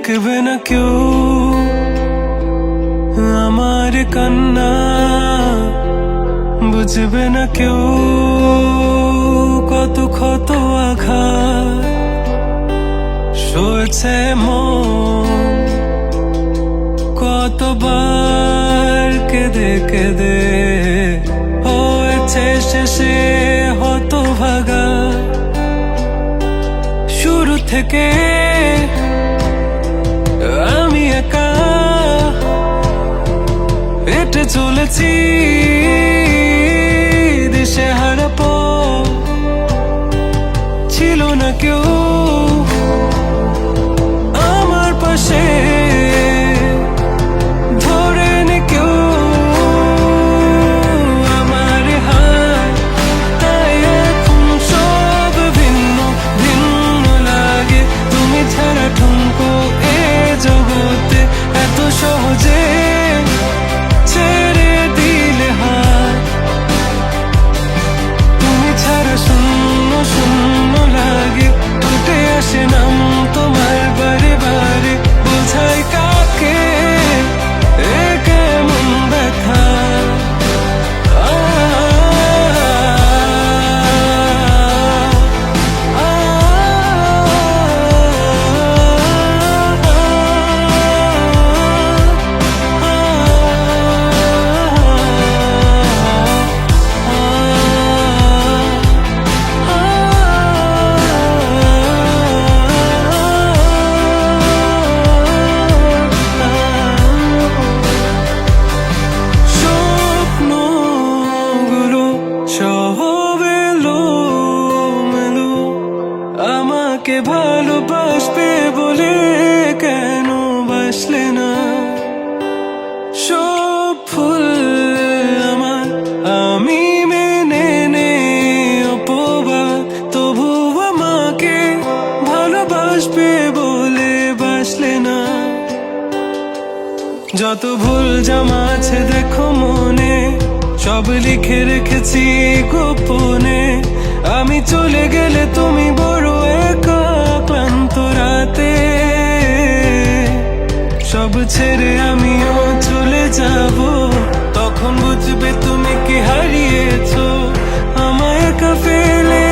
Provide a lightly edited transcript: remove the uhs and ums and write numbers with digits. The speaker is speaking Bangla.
দেখবে না কেউ আমার কান্না, বুঝবে না কেউ কত ক্ষত আঘাত সয়েছে মন, কতবার কেঁদে কেঁদে হয়েছে শেষে হতভাগা। শুরু থেকে আমি একা হেঁটে চলেছি দেশে হারা পথ, ছিল না কেউ আমার পাশে ধরে নে কেউ আমার হাত, তাই এখন সব ভিন্ন ভিন্ন লাগে। তুমি ছাড়া ঠুনকো এ জগতে এত সহজে ছেড়ে দিলে হাত, তুমি ছাড়া শূন্য শূন্য লাগে। উঠে আসে নাম তোমার বারে বারে, বোঝাই কাকে এ কেমন ব্যথা। আমাকে ভালোবাসবে বলে কেন বাসলে না? সব ফুল আমার আমি মেনে নে অপবাদ, তবু আমাকে ভালোবাসবে বলে বাসলে না। যত ভুল জামা আছে দেখো মনে, সব লিখে রেখেছি গোপনে। আমি চলে গেলে তুমি বড় একা ক্লান্ত রাতে, সব ছেড়ে আমিও চলে যাব, তখন বুঝবে তুমি কি হারিয়েছো আমায় একা ফেলে।